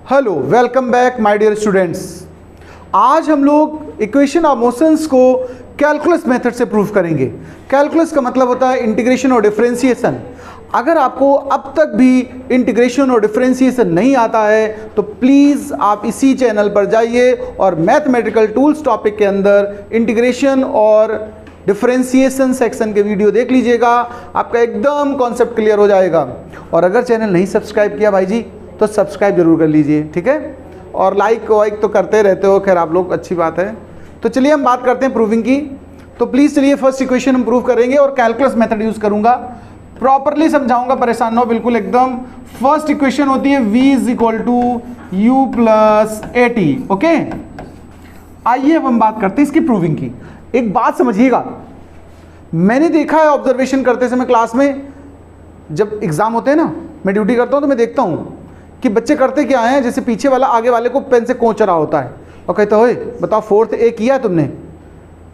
Hello, welcome back my dear students. आज हम लोग इक्वेशन ऑफ मोशंस को कैलकुलस मेथड से प्रूव करेंगे। कैलकुलस का मतलब होता है इंटीग्रेशन और डिफरेंशिएशन। अगर आपको अब तक भी इंटीग्रेशन और डिफरेंशिएशन नहीं आता है तो प्लीज़ आप इसी चैनल पर जाइए और मैथमेटिकल टूल्स टॉपिक के अंदर इंटीग्रेशन और डिफरेंशिएशन सेक्शन के वीडियो देख लीजिएगा, आपका एकदम कॉन्सेप्ट क्लियर हो जाएगा। और अगर चैनल नहीं सब्सक्राइब किया भाई जी तो सब्सक्राइब जरूर कर लीजिए, ठीक है। और लाइक वाइक तो करते रहते हो, खैर आप लोग, अच्छी बात है। तो चलिए हम बात करते हैं प्रूविंग की। तो प्लीज़ चलिए फर्स्ट इक्वेशन हम प्रूव करेंगे और कैलकुलस मेथड यूज़ करूँगा, प्रॉपरली समझाऊंगा, परेशान हो बिल्कुल एकदम। फर्स्ट इक्वेशन होती है v is equal to u plus a t. Okay, आइए अब हम बात करते हैं इसकी प्रूविंग की। एक बात समझिएगा, मैंने देखा है ऑब्जर्वेशन करते समय क्लास में, जब एग्जाम होते हैं ना, मैं ड्यूटी करता हूँ तो मैं देखता हूँ कि बच्चे करते क्या हैं, जैसे पीछे वाला आगे वाले को पेन से कोच रहा होता है और कहता है बताओ फोर्थ ए किया तुमने,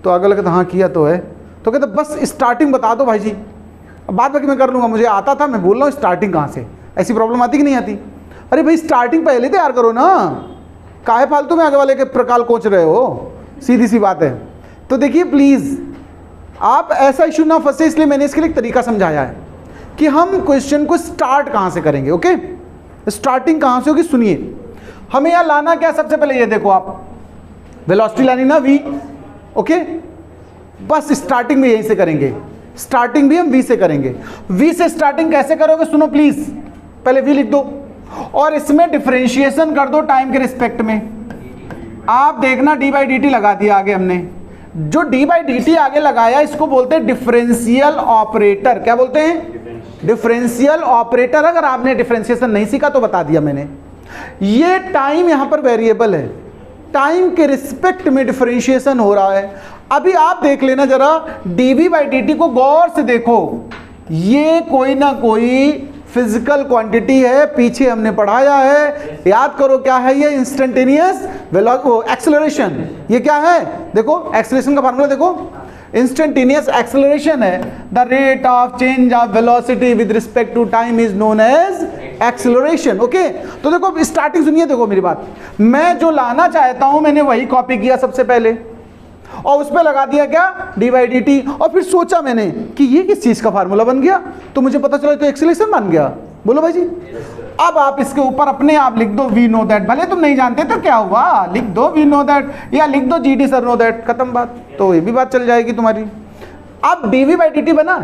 तो आगे वाला कहता हाँ किया तो है, तो कहता बस स्टार्टिंग बता दो भाई जी, अब बात बाकी मैं कर लूँगा, मुझे आता था, मैं बोल रहा हूँ स्टार्टिंग कहाँ से। ऐसी प्रॉब्लम आती कि नहीं आती? अरे भाई स्टार्टिंग पहले तैयार करो ना, काहे फालतू में आगे वाले के प्रकार कोच रहे हो, सीधी सी बात है। तो देखिए प्लीज़ आप ऐसा इशू ना फंसे, इसलिए मैंने इसके लिए एक तरीका समझाया है कि हम क्वेश्चन को स्टार्ट कहाँ से करेंगे। ओके, स्टार्टिंग कहाँ से होगी, सुनिए। हमें यहाँ लाना क्या, सबसे पहले ये देखो, आप वेलोसिटी लानी ना v। ओके, बस स्टार्टिंग भी यहीं से करेंगे, स्टार्टिंग भी हम v से करेंगे। v से स्टार्टिंग कैसे करोगे, सुनो प्लीज, पहले v लिख दो और इसमें डिफरेंशिएशन कर दो टाइम के रिस्पेक्ट में। आप देखना d बाई डी टी लगा दिया आगे हमने, जो d बाई डी टी आगे लगाया इसको बोलते हैं डिफरेंशियल ऑपरेटर। क्या बोलते हैं? Differential operator. अगर आपने डिफरेंशिएशन नहीं सीखा तो बता दिया मैंने। ये टाइम यहां पर वेरिएबल है, टाइम के रिस्पेक्ट में डिफरेंशिएशन हो रहा है। अभी आप देख लेना जरा, डीवी बाई डी टी को गौर से देखो, ये कोई ना कोई फिजिकल क्वांटिटी है, पीछे हमने पढ़ाया है, याद करो क्या है ये, इंस्टेंटेनियस एक्सेलरेशन। ये क्या है, देखो एक्सेलरेशन का फार्मूला देखो, इंस्टेंटेनियस एक्सेलरेशन है, the rate of change of velocity with respect to time is known as acceleration. Okay, तो देखो स्टार्टिंग सुनिए, देखो मेरी बात, मैं जो लाना चाहता हूं मैंने वही कॉपी किया सबसे पहले और उस पर लगा दिया क्या, डी बाई डी टी, और फिर सोचा मैंने कि ये किस चीज का फार्मूला बन गया, तो मुझे पता चला तो एक्सेलरेशन बन गया। बोलो भाई जी। अब आप इसके ऊपर अपने आप लिख दो वी नो दैट, भले तुम नहीं जानते तो क्या हुआ, लिख दो वी नो दैट या लिख दो G D sir know that, खत्म बात, तो ये भी बात चल जाएगी तुम्हारी। अब डीवी बाई डी टी बना,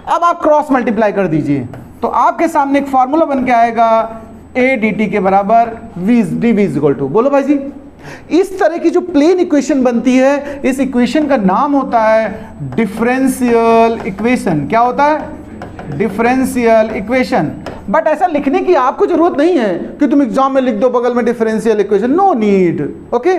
अब आप क्रॉस मल्टीप्लाई कर दीजिए तो आपके सामने एक फॉर्मूला बन के आएगा, ए डी टी के बराबर v d v is equal to. बोलो भाई जी। इस तरह की जो प्लेन इक्वेशन बनती है, इस इक्वेशन का नाम होता है डिफरेंशियल इक्वेशन। क्या होता है? Differential equation. बट ऐसा लिखने की आपको जरूरत नहीं है कि तुम एग्जाम में लिख दो बगल में differential equation, no need. Okay,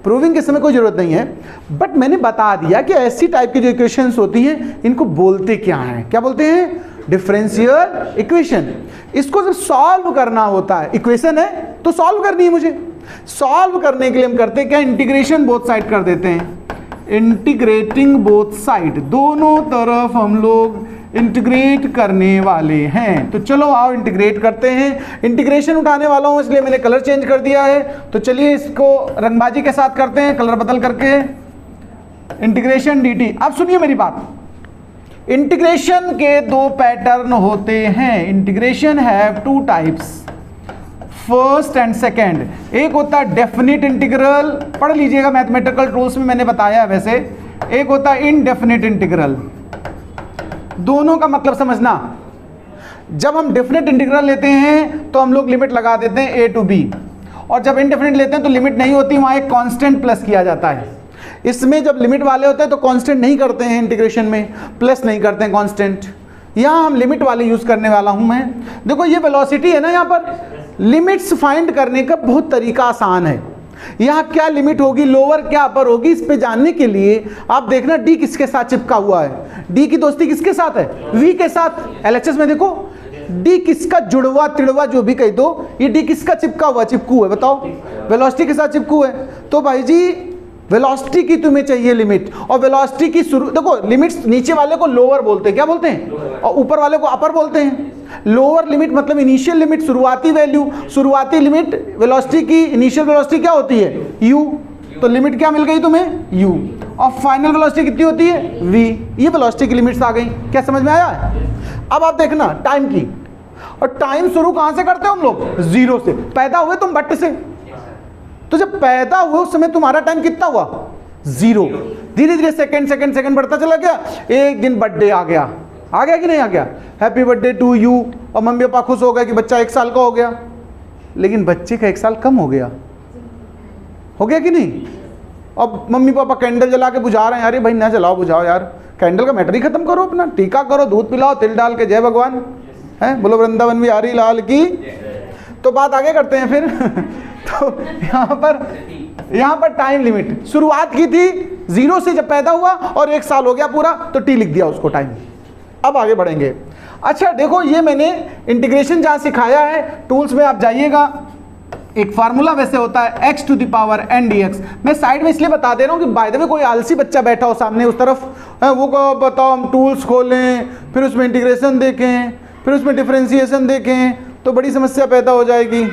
proving के समय कोई जरूरत नहीं है, बट मैंने बता दिया कि ऐसी टाइप की जो इक्वेशंस होती हैं इनको बोलते क्या हैं, क्या बोलते हैं? Differential equation. इसको जब सॉल्व करना होता है, इक्वेशन है तो सॉल्व करनी है मुझे, सॉल्व करने के लिए हम करते हैं क्या, इंटीग्रेशन बोथ साइड कर देते हैं। इंटीग्रेटिंग बोथ साइड, दोनों तरफ हम लोग इंटीग्रेट करने वाले हैं। तो चलो आओ इंटीग्रेट करते हैं। इंटीग्रेशन उठाने वाला हूं इसलिए मैंने कलर चेंज कर दिया है, तो चलिए इसको रंगबाजी के साथ करते हैं, कलर बदल करके, इंटीग्रेशन dt। अब सुनिए मेरी बात, इंटीग्रेशन के दो पैटर्न होते हैं। Integration have two types, first and second. एक होता है डेफिनिट इंटीग्रल, पढ़ लीजिएगा मैथमेटिकल टूल्स में मैंने बताया वैसे। एक होता है इनडेफिनिट इंटीग्रल। दोनों का मतलब समझना, जब हम डेफिनिट इंटीग्रल लेते हैं तो हम लोग लिमिट लगा देते हैं ए टू बी, और जब इनडेफिनिट लेते हैं तो लिमिट नहीं होती, वहां एक कांस्टेंट प्लस किया जाता है। इसमें जब लिमिट वाले होते हैं तो कांस्टेंट नहीं करते हैं, इंटीग्रेशन में प्लस नहीं करते हैं कांस्टेंट। यहां हम लिमिट वाले यूज करने वाला हूं मैं। देखो ये वेलोसिटी है ना, यहां पर लिमिट्स फाइंड करने का बहुत तरीका आसान है। यहाँ क्या लिमिट होगी, लोअर क्या अपर होगी, इस पे जानने के लिए आप देखना डी किसके साथ चिपका हुआ है। डी की दोस्ती किसके साथ है? वी के साथ। एलएचएस में देखो डी किसका जुड़वा तिड़वा जो भी कह दो, ये डी किसका चिपका हुआ, चिपकू है, बताओ, वेलोसिटी के साथ चिपकू है। तो भाई जी वेलोसिटी की तुम्हें चाहिए लिमिट, और वेलोसिटी की शुरू देखो, लिमिट्स नीचे वाले को लोअर बोलते हैं, क्या बोलते हैं, और ऊपर वाले को अपर बोलते हैं। लोअर लिमिट मतलब इनिशियल लिमिट, शुरुआती वैल्यू, शुरुआती लिमिट वेलोसिटी की, इनिशियल वेलोसिटी क्या होती है u, तो लिमिट क्या मिल गई तुम्हें u, और फाइनल वेलोसिटी कितनी होती है v। ये वेलोसिटी की लिमिट्स आ गई। क्या समझ में आया है? अब आप देखना टाइम की, और टाइम शुरू कहां से करते हो हम लोग? जीरो से। पैदा हुए तुम बट से, तो जब पैदा हुए उस समय तुम्हारा टाइम कितना हुआ? जीरो। धीरे धीरे सेकंड सेकंड सेकंड बढ़ता चला गया, एक दिन बर्थडे आ गया कि नहीं आ गया? हैप्पी बर्थडे टू यू, और मम्मी पापा खुश हो गए कि बच्चा 1 साल का हो गया। लेकिन बच्चे का 1 साल कम हो गया कि नहीं? अब मम्मी पापा कैंडल जला के बुझा रहे हैं, अरे भाई ना जलाओ, बुझाओ यार, कैंडल का मैटर ही खत्म करो, अपना टीका करो, दूध पिलाओ, तिल डाल के, जय भगवान है, बोलो वृंदावन बिहारी लाल की। तो बात आगे करते हैं फिर तो यहाँ पर टाइम लिमिट शुरुआत की थी 0 से, जब पैदा हुआ और 1 साल हो गया पूरा, तो टी लिख दिया उसको टाइम। अब आगे बढ़ेंगे। अच्छा देखो, ये मैंने इंटीग्रेशन जहाँ सिखाया है, टूल्स में आप जाइएगा, एक फार्मूला वैसे होता है x to the power n dx। मैं साइड में इसलिए बता दे रहा हूँ कि बाय द वे कोई आलसी बच्चा बैठा हो सामने उस तरफ, वो को बताओ हम टूल्स खोलें, फिर उसमें इंटीग्रेशन देखें, फिर उसमें डिफरेंशिएशन देखें, तो बड़ी समस्या पैदा हो जाएगी।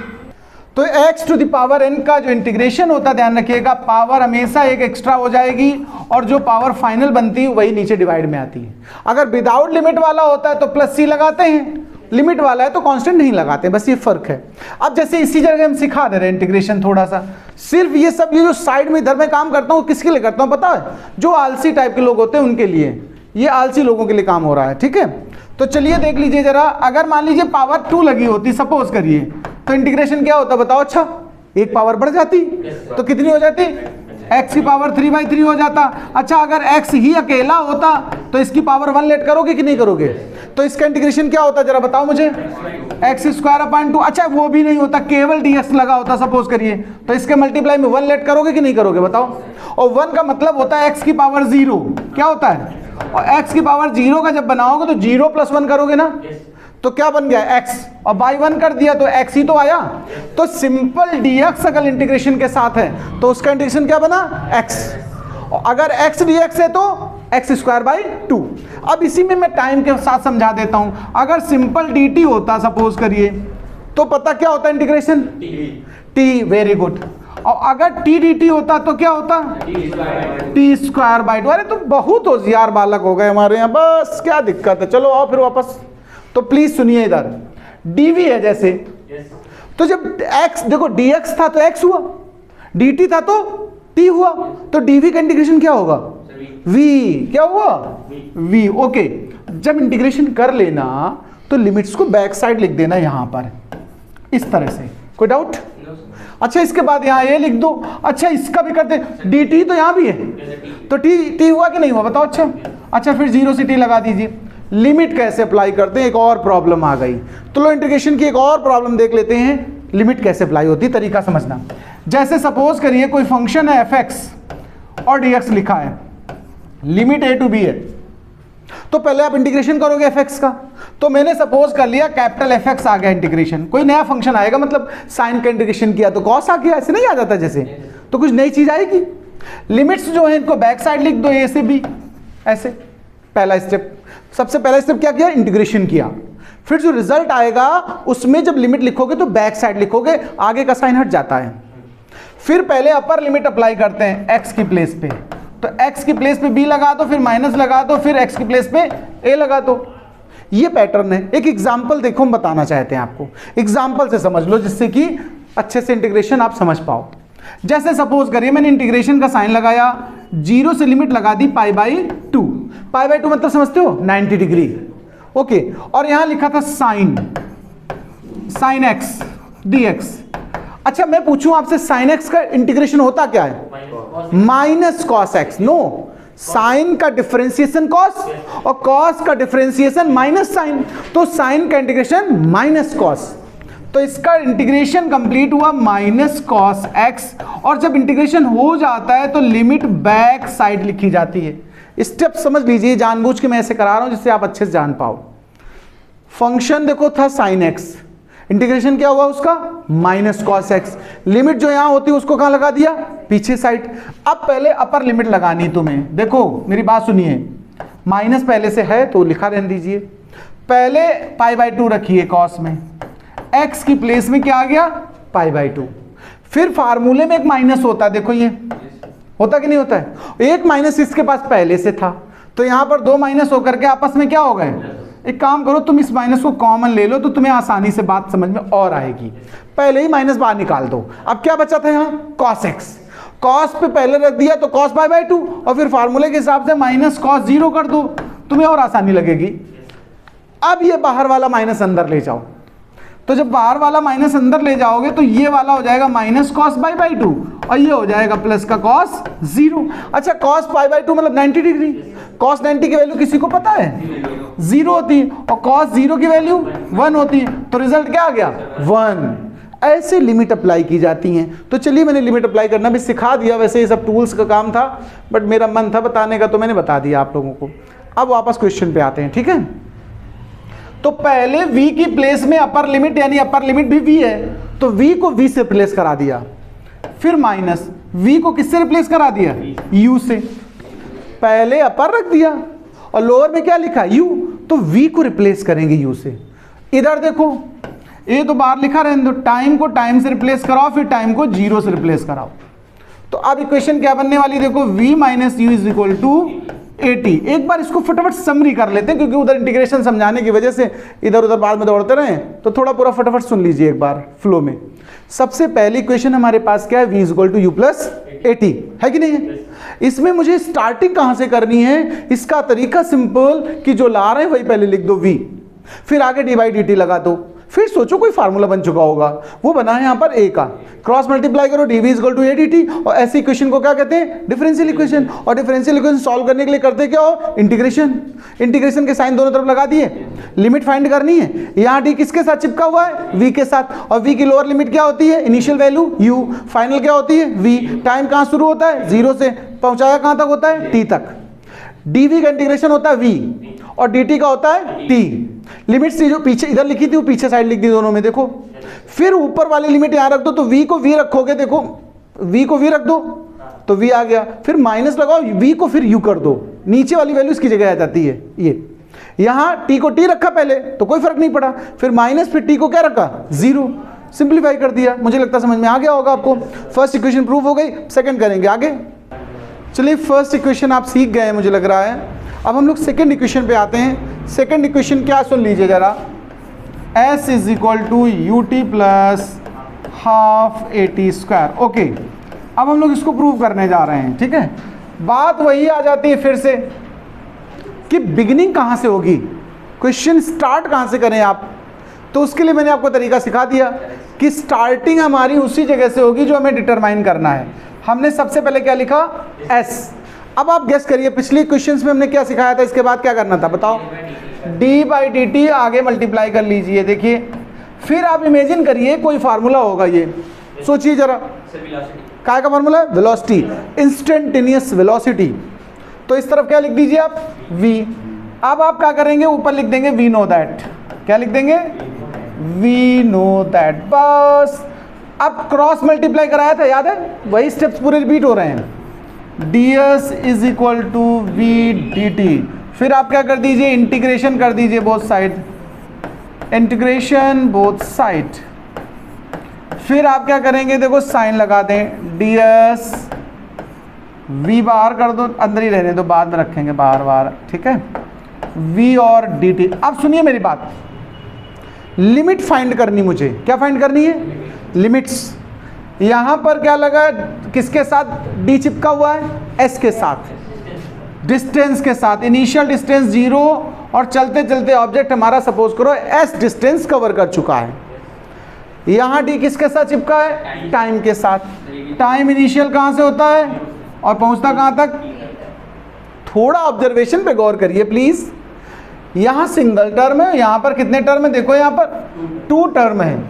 तो x to the power n का जो इंटीग्रेशन होता है, ध्यान रखिएगा, पावर हमेशा एक एक्स्ट्रा हो जाएगी, और जो पावर फाइनल बनती है वही नीचे डिवाइड में आती है। अगर विदाउट लिमिट वाला होता है तो प्लस c लगाते हैं, लिमिट वाला है तो कांस्टेंट नहीं लगाते, बस ये फर्क है। अब जैसे इसी जगह हम सिखा दे रहे हैं इंटीग्रेशन थोड़ा सा, सिर्फ ये सब ये जो साइड में इधर मैं काम करता हूँ किसके लिए करता हूँ पता है? जो आलसी टाइप के लोग होते हैं उनके लिए, ये आलसी लोगों के लिए काम हो रहा है, ठीक है। तो चलिए देख लीजिए जरा, अगर मान लीजिए पावर 2 लगी होती, सपोज करिए, तो इंटीग्रेशन क्या होता बताओ? अच्छा, एक पावर बढ़ जाती, तो कितनी हो जाती? x की पावर 3/3 हो जाता। अच्छा, अगर x ही अकेला होता तो इसकी पावर 1 लेट करोगे कि नहीं करोगे? तो इसका इंटीग्रेशन क्या होता जरा बताओ मुझे? x²/2। अच्छा, वो भी नहीं होता, केवल dx लगा होता सपोज करिए, तो इसके मल्टीप्लाई में 1 लेट करोगे कि नहीं करोगे बताओ? और 1 का मतलब होता है x की पावर 0। क्या होता है? और x की पावर 0 का जब बनाओगे तो 0 + 1 करोगे ना, तो क्या बन गया? x, और बाई 1 कर दिया तो x ही तो आया। तो सिंपल dx अगर इंटीग्रेशन के साथ है तो उसका इंटीग्रेशन क्या बना? x। और अगर x dx है तो x²/2। अब इसी में मैं टाइम के साथ समझा देता हूं। अगर सिंपल dt होता सपोज करिए, तो पता क्या होता इंटीग्रेशन? t। Very good. और अगर t dt होता तो क्या होता? t²/2। अरे तो बहुत होशियार बालक हो गए हमारे यहाँ, बस क्या दिक्कत है। चलो आओ फिर वापस। तो प्लीज सुनिए, इधर dv है जैसे, तो जब x देखो dx था तो x हुआ, dt था तो t हुआ, तो dv का इंटीग्रेशन क्या होगा? v। क्या हुआ? v। ओके, जब इंटीग्रेशन कर लेना तो लिमिट्स को बैक साइड लिख देना यहां पर इस तरह से। कोई डाउट? अच्छा, इसके बाद यहाँ a लिख दो। अच्छा, इसका भी करते, dt तो यहाँ भी है, तो t हुआ कि नहीं हुआ बताओ? अच्छा फिर 0 से t लगा दीजिए। लिमिट कैसे अप्लाई करते हैं, एक और प्रॉब्लम आ गई। तो लो इंटीग्रेशन की एक और प्रॉब्लम देख लेते हैं, लिमिट कैसे अप्लाई होती है, तरीका समझना। जैसे सपोज करिए कोई फंक्शन है f(x) और dx लिखा है, लिमिट a टू b है, तो पहले आप इंटीग्रेशन करोगे f(x) का। तो मैंने सपोज कर लिया कैपिटल f(x) आ गया इंटीग्रेशन, कोई नया फंक्शन आएगा, मतलब साइन का इंटीग्रेशन किया तो cos आ गया, ऐसे नहीं आ जाता जैसे, तो कुछ नई चीज आएगी। लिमिट्स जो है इनको बैक साइड लिख दो, a से b, ऐसे। पहला स्टेप, सबसे पहला स्टेप क्या किया? इंटीग्रेशन किया। फिर जो रिजल्ट आएगा उसमें जब लिमिट लिखोगे तो बैक साइड लिखोगे, आगे का साइन हट जाता है। फिर पहले अपर लिमिट अप्लाई करते हैं x की प्लेस पे, तो x की प्लेस पे b लगा दो, फिर माइनस लगा दो, फिर x की प्लेस पे a लगा दो। ये पैटर्न है। एक एग्जाम्पल देखो, हम बताना चाहते हैं आपको, एग्जाम्पल से समझ लो जिससे कि अच्छे से इंटीग्रेशन आप समझ पाओ। जैसे सपोज करिए मैंने इंटीग्रेशन का साइन लगाया, 0 से लिमिट लगा दी π/2। π/2 मतलब समझते हो? 90 डिग्री। ओके, और यहां लिखा था साइन x dx। अच्छा, मैं पूछूं आपसे, साइन x का इंटीग्रेशन होता क्या है? Minus cos x। No, sine का डिफरेंशिएशन cos और cos का डिफरेंशिएशन माइनस साइन, तो साइन का इंटीग्रेशन माइनस cos। तो इसका इंटीग्रेशन कंप्लीट हुआ माइनस cos x, और जब इंटीग्रेशन हो जाता है तो लिमिट बैक साइड लिखी जाती है। स्टेप समझ लीजिए, जानबूझ के मैं ऐसे करा रहा हूं जिससे आप अच्छे से जान पाओ। फंक्शन देखो था sin x, इंटीग्रेशन क्या हुआ उसका? Minus cos x। लिमिट जो यहां होती है उसको कहां लगा दिया? पीछे साइड। अब पहले अपर लिमिट लगानी तुम्हें, देखो मेरी बात सुनिए, माइनस पहले से है तो लिखा रहने दीजिए। पहले π/2 रखिए कॉस में, x की प्लेस में क्या आ गया π/2। फिर फार्मूले में एक माइनस होता है, देखो ये होता कि नहीं होता है, एक माइनस इसके पास पहले से था, तो यहां पर दो माइनस होकर के आपस में क्या हो गए। एक काम करो, तुम इस माइनस को कॉमन ले लो तो तुम्हें आसानी से बात समझ में और आएगी। पहले ही माइनस बाहर निकाल दो। अब क्या बचा था यहाँ cos x, cos पे पहले रख दिया तो cos π/2 और फिर फार्मूले के हिसाब से माइनस cos 0 कर दो, तुम्हें और आसानी लगेगी। अब ये बाहर वाला माइनस अंदर ले जाओ, तो जब बाहर वाला माइनस अंदर ले जाओगे तो ये वाला हो जाएगा माइनस cos π/2 और ये हो जाएगा प्लस का cos 0। अच्छा cos π/2 मतलब 90 डिग्री, cos 90 की वैल्यू किसी को पता है 0 होती है और cos 0 की वैल्यू 1 होती है, तो रिजल्ट क्या आ गया 1। ऐसे लिमिट अप्लाई की जाती हैं। तो चलिए मैंने लिमिट अप्लाई करना भी सिखा दिया, वैसे ये सब टूल्स का काम था बट मेरा मन था बताने का तो मैंने बता दिया आप लोगों को। अब वापस क्वेश्चन पे आते हैं, ठीक है। तो पहले v की प्लेस में अपर लिमिट यानी अपर लिमिट भी v है, तो v को v से रिप्लेस करा दिया, फिर माइनस v को किससे रिप्लेस करा दिया u से। पहले अपर रख दिया और लोअर में क्या लिखा u, तो v को रिप्लेस करेंगे u से। इधर देखो ये तो बाहर लिखा रहने दो, टाइम को टाइम से रिप्लेस कराओ, फिर टाइम को 0 से रिप्लेस कराओ। तो अब इक्वेशन क्या बनने वाली देखो, v minus u is equal to 80। एक बार इसको फटाफट समरी कर लेते हैं क्योंकि उधर इंटीग्रेशन समझाने की वजह से इधर उधर बाद में दौड़ते रहे, तो थोड़ा पूरा फटाफट सुन लीजिए एक बार फ्लो में। सबसे पहली इक्वेशन हमारे पास क्या है, v is equal to u plus 80 है कि नहीं है। इसमें मुझे स्टार्टिंग कहां से करनी है, इसका तरीका सिंपल कि जो ला रहे हैं वही पहले लिख दो v, फिर आगे dy/dt लगा दो, फिर सोचो कोई फार्मूला बन चुका होगा, वो बना है यहाँ पर a का, क्रॉस मल्टीप्लाई करो dv is equal to a dt, और ऐसी इक्वेशन को क्या कहते हैं डिफरेंशियल इक्वेशन। और डिफरेंशियल इक्वेशन सॉल्व करने के लिए करते क्या हो, इंटीग्रेशन। इंटीग्रेशन के साइन दोनों तरफ लगा दिए, लिमिट फाइंड करनी है। यहाँ d किसके साथ चिपका हुआ है v के साथ, और v की लोअर लिमिट क्या होती है इनिशियल वैल्यू u, फाइनल क्या होती है v। टाइम कहाँ शुरू होता है 0 से, पहुंचाया कहाँ तक होता है t तक। dv का इंटीग्रेशन होता है v और dt का होता है t। लिमिट से जो पीछे इधर लिखी थी वो पीछे साइड लिख दी दोनों में, देखो। फिर ऊपर वाली लिमिट यहां रख दो, तो v को v रखोगे, देखो v को v रख दो तो v आ गया, फिर माइनस लगाओ v को फिर u कर दो, नीचे वाली वैल्यू इसकी जगह आ जाती है ये। यहां t को t रखा पहले तो कोई फर्क नहीं पड़ा, फिर माइनस, फिर t को क्या रखा 0, सिंप्लीफाई कर दिया। मुझे लगता समझ में आ गया होगा आपको। फर्स्ट इक्वेशन प्रूव हो गई, सेकंड करेंगे आगे। चलिए फर्स्ट इक्वेशन आप सीख गए हैं मुझे लग रहा है। अब हम लोग सेकंड इक्वेशन पे आते हैं। सेकंड इक्वेशन क्या, सुन लीजिए जरा, s is equal to u t plus half a t square. Okay, अब हम लोग इसको प्रूव करने जा रहे हैं, ठीक है। बात वही आ जाती है फिर से कि बिगिनिंग कहाँ से होगी, क्वेश्चन स्टार्ट कहाँ से करें आप। तो उसके लिए मैंने आपको तरीका सिखा दिया कि स्टार्टिंग हमारी उसी जगह से होगी जो हमें डिटरमाइन करना है। हमने सबसे पहले क्या लिखा s। अब आप गेस करिए पिछले क्वेश्चंस में हमने क्या सिखाया था, इसके बाद क्या करना था बताओ। d/dt आगे मल्टीप्लाई कर लीजिए, देखिए। फिर आप इमेजिन करिए कोई फार्मूला होगा, ये सोचिए जरा, काय का फार्मूला, वेलोसिटी, इंस्टेंटेनियस वेलोसिटी। तो इस तरफ क्या लिख दीजिए आप v। अब आप क्या करेंगे, ऊपर लिख देंगे वी नो दैट। क्या लिख देंगे, वी नो दैट, बस। अब क्रॉस मल्टीप्लाई कराया था, याद है, वही स्टेप्स पूरे रिपीट हो रहे हैं। ds is equal to v d t. फिर आप क्या कर दीजिए, इंटीग्रेशन कर दीजिए both side, integration both side. फिर आप क्या करेंगे, देखो साइन लगा दें, ds v बाहर कर दो, अंदर ही रहने दो, बाद में रखेंगे बाहर बाहर, ठीक है, v और dt। अब सुनिए मेरी बात, लिमिट फाइंड करनी, मुझे क्या फाइंड करनी है, लिमिट्स। यहां पर क्या लगा है, किसके साथ d चिपका हुआ है, s के साथ, डिस्टेंस के साथ। इनिशियल डिस्टेंस 0 और चलते चलते ऑब्जेक्ट हमारा सपोज करो s डिस्टेंस कवर कर चुका है। यहां d किसके साथ चिपका है, टाइम के साथ। टाइम इनिशियल कहां से होता है और पहुंचता कहां तक, थोड़ा ऑब्जर्वेशन पे गौर करिए प्लीज। यहां सिंगल टर्म है, यहां पर कितने टर्म है, देखो यहां पर 2 टर्म है,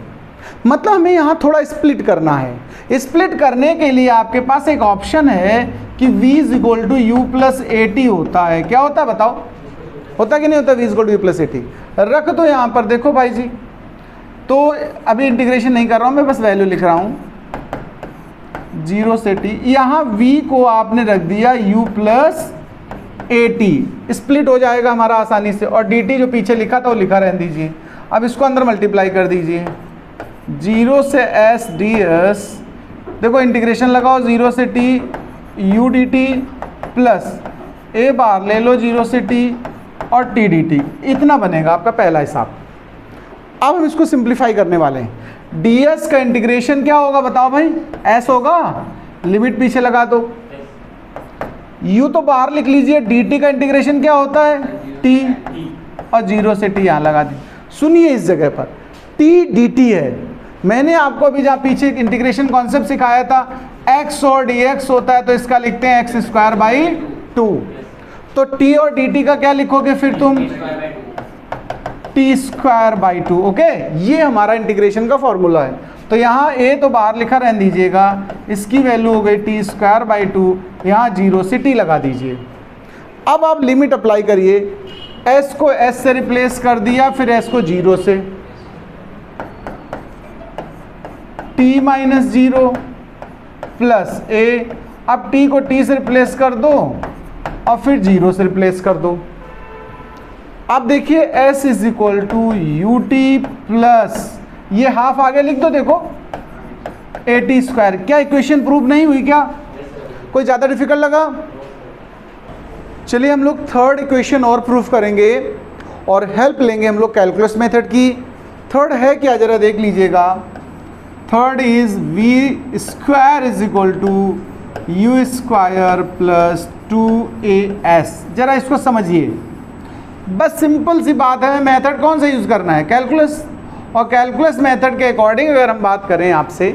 मतलब हमें यहाँ थोड़ा स्प्लिट करना है। स्प्लिट करने के लिए आपके पास एक ऑप्शन है कि v is equal to u plus a t होता है। क्या होता है बताओ, होता कि नहीं होता, v is equal to u plus a t. रख दो यहाँ पर, देखो भाई जी। तो अभी इंटीग्रेशन नहीं कर रहा हूँ मैं, बस वैल्यू लिख रहा हूँ 0 से t। यहाँ v को आपने रख दिया u प्लस AT स्प्लिट हो जाएगा हमारा आसानी से, और DT जो पीछे लिखा था वो लिखा रहने दीजिए। अब इसको अंदर मल्टीप्लाई कर दीजिए, 0 से S ds, देखो इंटीग्रेशन लगाओ 0 से T u dt plus A बार ले लो 0 से T और T dt, इतना बनेगा आपका पहला हिसाब। अब हम इसको सिंप्लीफाई करने वाले हैं। ds का इंटीग्रेशन क्या होगा बताओ भाई, s होगा, लिमिट पीछे लगा दो, u तो बाहर लिख लीजिए, dt का इंटीग्रेशन क्या होता है t, और 0 से t यहाँ लगा दी। सुनिए इस जगह पर t dt है, मैंने आपको अभी जहाँ पीछे इंटीग्रेशन कॉन्सेप्ट सिखाया था x और dx होता है, तो इसका लिखते हैं x स्क्वायर बाई 2। तो t और dt का क्या लिखोगे फिर तुम, टी स्क्वायर बाई 2। ओके, ये हमारा इंटीग्रेशन का फॉर्मूला है। तो यहाँ a तो बाहर लिखा रहने दीजिएगा, इसकी वैल्यू हो गई टी स्क्वायर बाई 2, यहाँ 0 से t लगा दीजिए। अब आप लिमिट अप्लाई करिए, s को s से रिप्लेस कर दिया, फिर s को 0 से, t माइनस 0 प्लस a, अब t को t से रिप्लेस कर दो और फिर 0 से रिप्लेस कर दो। अब देखिए s is equal to u t plus, ये हाफ आगे लिख दो, देखो AT स्क्वायर। क्या इक्वेशन प्रूव नहीं हुई क्या? कोई ज़्यादा डिफिकल्ट लगा? चलिए हम लोग थर्ड इक्वेशन और प्रूफ करेंगे और हेल्प लेंगे हम लोग कैलकुलस मेथड की। थर्ड है क्या, जरा देख लीजिएगा। Third is v square is equal to u square plus 2as। जरा इसको समझिए, बस सिंपल सी बात है, मेथड कौन सा यूज़ करना है, कैलकुलस। और कैलकुलस मेथड के अकॉर्डिंग अगर हम बात करें आपसे,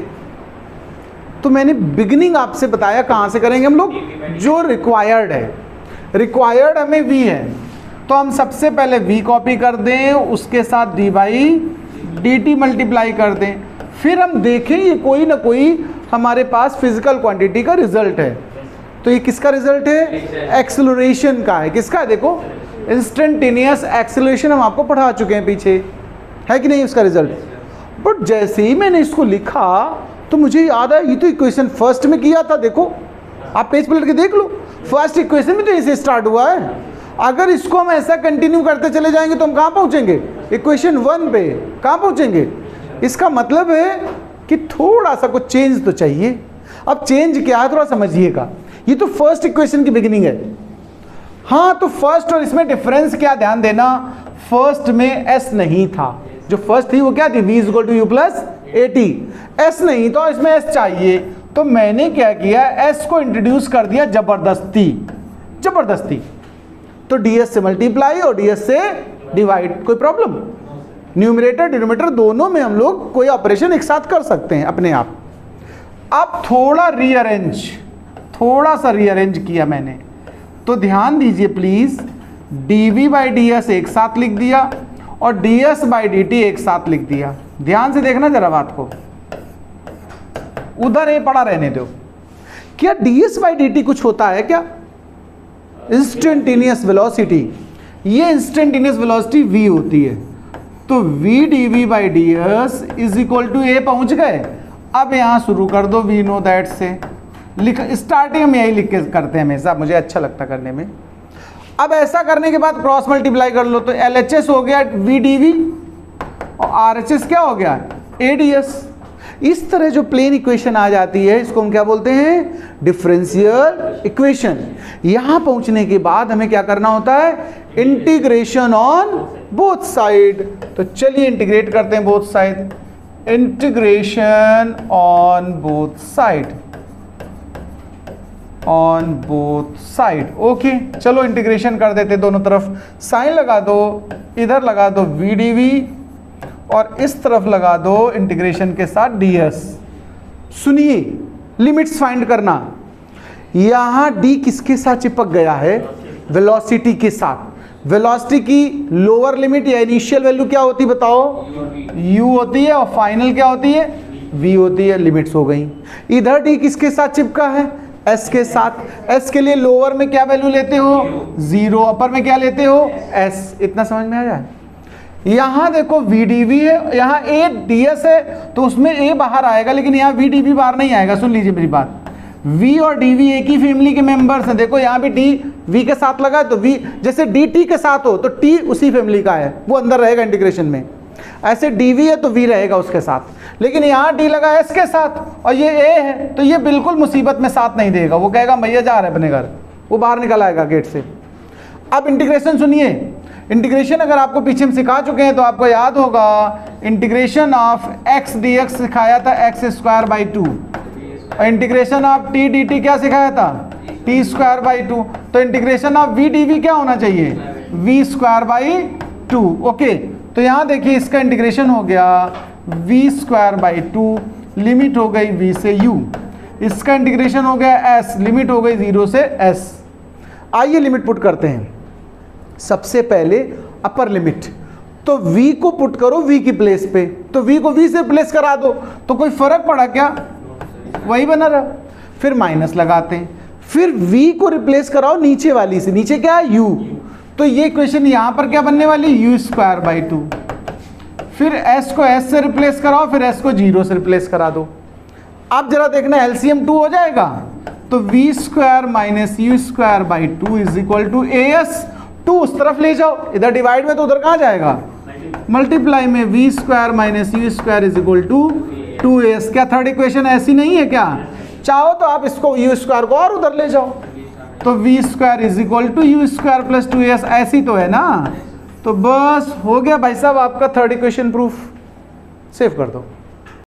तो मैंने बिगिनिंग आपसे बताया कहाँ से करेंगे हम लोग, जो रिक्वायर्ड है। रिक्वायर्ड हमें v है, तो हम सबसे पहले v कॉपी कर दें, उसके साथ d बाई dt मल्टीप्लाई कर दें, फिर हम देखें ये कोई ना कोई हमारे पास फिजिकल क्वांटिटी का रिजल्ट है। तो ये किसका रिजल्ट है, एक्सेलरेशन का है। किसका है, देखो इंस्टेंटेनियस एक्सेलरेशन हम आपको पढ़ा चुके हैं पीछे, है कि नहीं उसका रिजल्ट। बट जैसे ही मैंने इसको लिखा तो मुझे याद आया, ये तो इक्वेशन फर्स्ट में किया था। देखो आप पेज पलट के देख लो, फर्स्ट इक्वेशन में तो ऐसे स्टार्ट हुआ है। अगर इसको हम ऐसा कंटिन्यू करते चले जाएंगे तो हम कहाँ पहुँचेंगे, इक्वेशन 1 पे कहाँ पहुँचेंगे। इसका मतलब है कि थोड़ा सा कुछ चेंज तो चाहिए। अब चेंज क्या है थोड़ा समझिएगा। ये तो फर्स्ट इक्वेशन की बिगिनिंग है। हाँ, तो फर्स्ट और इसमें डिफरेंस क्या, ध्यान देना, फर्स्ट में s नहीं था, जो फर्स्ट थी वो क्या थी, v is equal to u plus AT। s नहीं तो इसमें s चाहिए, तो मैंने क्या किया, s को इंट्रोड्यूस कर दिया जबरदस्ती। तो ds से मल्टीप्लाई और ds से डिवाइड, कोई प्रॉब्लम। न्यूमरेटर डिनोमिनेटर दोनों में हम लोग कोई ऑपरेशन एक साथ कर सकते हैं अपने आप। अब थोड़ा सा रीअरेंज किया मैंने, तो ध्यान दीजिए प्लीज, dv बाई ds एक साथ लिख दिया और ds बाई dt एक साथ लिख दिया। ध्यान से देखना जरा बात को, उधर ये पड़ा रहने दो। क्या ds बाई dt कुछ होता है क्या, इंस्टेंटेनियस वेलोसिटी, ये इंस्टेंटेनियस वेलोसिटी v होती है। तो v dv by ds is equal to a पहुंच गए। अब यहां शुरू कर दो वी नो दैट से, लिख स्टार्टिंग में यही लिख के करते हैं हमेशा, मुझे अच्छा लगता करने में। अब ऐसा करने के बाद क्रॉस मल्टीप्लाई कर लो, तो LHS हो गया v dv और RHS क्या हो गया, ADS। इस तरह जो प्लेन इक्वेशन आ जाती है इसको हम क्या बोलते हैं, डिफरेंशियल इक्वेशन। यहां पहुंचने के बाद हमें क्या करना होता है, इंटीग्रेशन ऑन बोथ साइड। तो चलिए इंटीग्रेट करते हैं both side, integration on both side. Okay, चलो इंटीग्रेशन कर देते दोनों तरफ, साइन लगा दो, इधर लगा दो v dv और इस तरफ लगा दो इंटीग्रेशन के साथ ds। सुनिए, लिमिट्स फाइंड करना। यहां d किसके साथ चिपक गया है, वेलोसिटी के साथ। वेलोसिटी की लोअर लिमिट या इनिशियल वैल्यू क्या होती बताओ, u होती है, और फाइनल क्या होती है, v होती है। लिमिट्स हो गई। इधर d किसके साथ चिपका है, s के साथ। s के लिए लोअर में क्या वैल्यू लेते हो, 0, अपर में क्या लेते हो, s। इतना समझ में आ जाए। यहाँ देखो v dv है, यहाँ a ds है, तो उसमें a बाहर आएगा, लेकिन यहाँ v dv बाहर नहीं आएगा। सुन लीजिए मेरी बात, v और dv एक ही फैमिली के मेंबर्स हैं। देखो यहाँ भी d v के साथ लगा है तो v, जैसे dt के साथ हो तो t उसी फैमिली का है, वो अंदर रहेगा इंटीग्रेशन में। ऐसे dv है तो v रहेगा उसके साथ। लेकिन यहाँ d लगा है s के साथ और ये a है तो ये बिल्कुल मुसीबत में साथ नहीं देगा, वो कहेगा भैया जा रहे अपने घर, वो बाहर निकल आएगा गेट से। अब इंटीग्रेशन सुनिए, इंटीग्रेशन अगर आपको पीछे हम सिखा चुके हैं तो आपको याद होगा इंटीग्रेशन ऑफ x dx सिखाया था x²/2 और इंटीग्रेशन ऑफ t dt क्या सिखाया था t²/2। तो इंटीग्रेशन ऑफ v dv क्या होना चाहिए v²/2। ओके, तो यहाँ देखिए इसका इंटीग्रेशन हो गया v²/2, लिमिट हो गई v से u। इसका इंटीग्रेशन हो गया s, लिमिट हो गई 0 से s। आइए लिमिट पुट करते हैं। सबसे पहले अपर लिमिट, तो v को पुट करो v की प्लेस पे, तो v को v से रिप्लेस करा दो, तो कोई फर्क पड़ा क्या, वही बना रहा। फिर माइनस लगाते हैं, फिर v को रिप्लेस कराओ नीचे वाली से, नीचे क्या है u, तो ये इक्वेशन यहाँ पर क्या बनने वाली u²/2। फिर s को s से रिप्लेस कराओ, फिर s को 0 से रिप्लेस करा दो। अब जरा देखना एलसीएम 2 हो जाएगा, तो v² - u²/2 is equal to as। 2 उस तरफ ले जाओ, इधर डिवाइड में तो उधर कहाँ जाएगा, मल्टीप्लाई में v² - u² is equal to 2as। क्या थर्ड इक्वेशन ऐसी नहीं है क्या, चाहो तो आप इसको u² को और उधर ले जाओ, तो v² is equal to u² + 2as, ऐसी तो है ना। तो बस हो गया भाई साहब आपका थर्ड इक्वेशन प्रूफ। सेव कर दो।